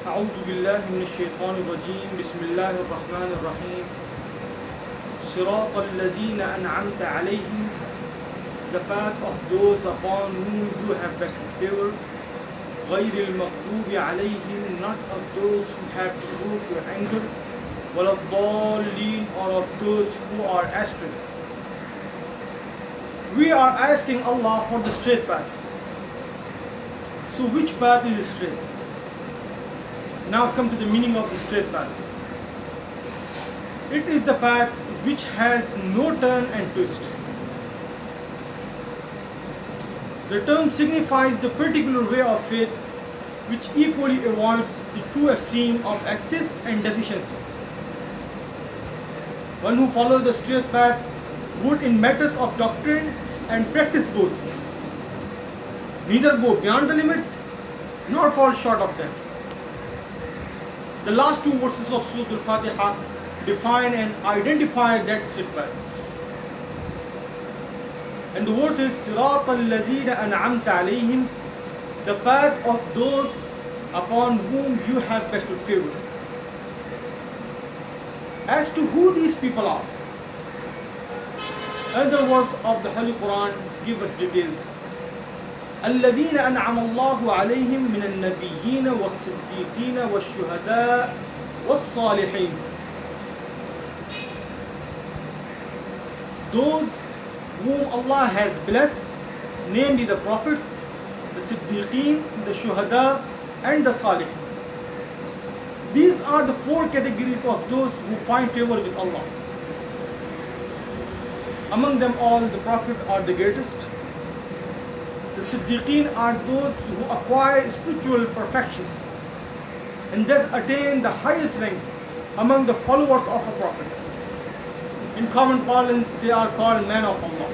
أعوذ بالله من الشيطان الرجيم بسم الله الرحمن الرحيم صراط الذين أنعمت عليهم, the path of those upon whom you have bestowed favor, غير المغضوب عليهم, not of those who have provoked your anger, ولا الضالين, or of those who are astray. We are asking Allah for the straight path. So which path is straight? Now come to the meaning of the straight path. It is the path which has no turn and twist. The term signifies the particular way of faith which equally avoids the two extremes of excess and deficiency. One who follows the straight path would in matters of doctrine and practice both neither go beyond the limits nor fall short of them. The last two verses of Surah Al-Fatiha define and identify that straight path. And the verse is صراط الذين أنعمت عليهم, the path of those upon whom you have bestowed favor. As to who these people are, other words of the Holy Quran give us details. الذين أنعم الله عليهم من النبيين والصديقين والشهداء والصالحين. Those whom Allah has blessed, namely the prophets, the siddiqeen, the shuhada, and the salih. These are the four categories of those who find favor with Allah. Among them all, the prophets are the greatest. The siddiqeen are those who acquire spiritual perfections and thus attain the highest rank among the followers of a prophet. In common parlance, they are called men of Allah.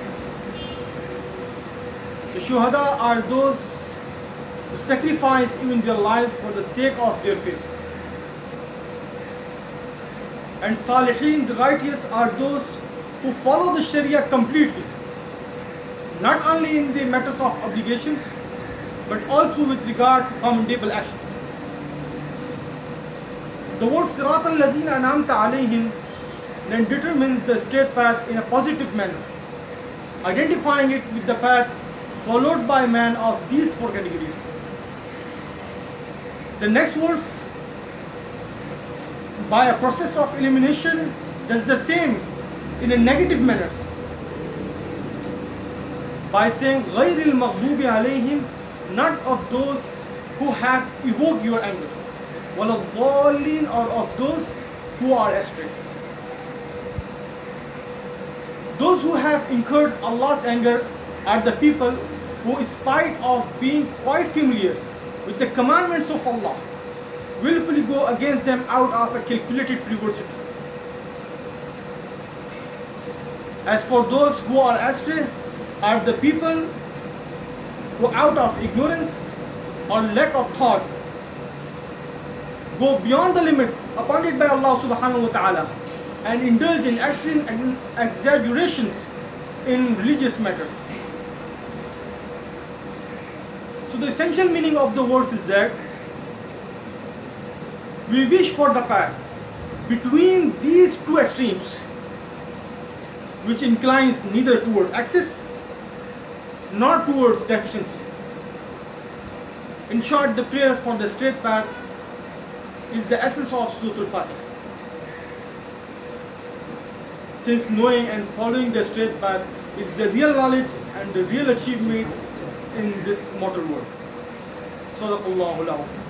The shuhada are those who sacrifice even their life for the sake of their faith. And salihin, the righteous, are those who follow the Sharia completely, not only in the matters of obligations, but also with regard to commendable actions. The word صراط الذين أنعمت عليهم then determines the straight path in a positive manner, identifying it with the path followed by man of these four categories. The next verse, by a process of elimination, does the same in a negative manner by saying غير المغضوب عليهم, not of those who have evoked your anger, ولا الضالين, or of those who are astray. Those who have incurred Allah's anger are the people who, in spite of being quite familiar with the commandments of Allah, willfully go against them out of a calculated perversity. As for those who are astray, are the people who out of ignorance or lack of thought go beyond the limits appointed by Allah subhanahu wa ta'ala and indulge in excess and exaggerations in religious matters. So the essential meaning of the verse is that we wish for the path between these two extremes, which inclines neither towards excess nor towards deficiency. In short, the prayer for the straight path is the essence of Surah Al-Fatiha. Since knowing and following the straight path is the real knowledge and the real achievement in this mortal world. Sadaqallahu al-Azim.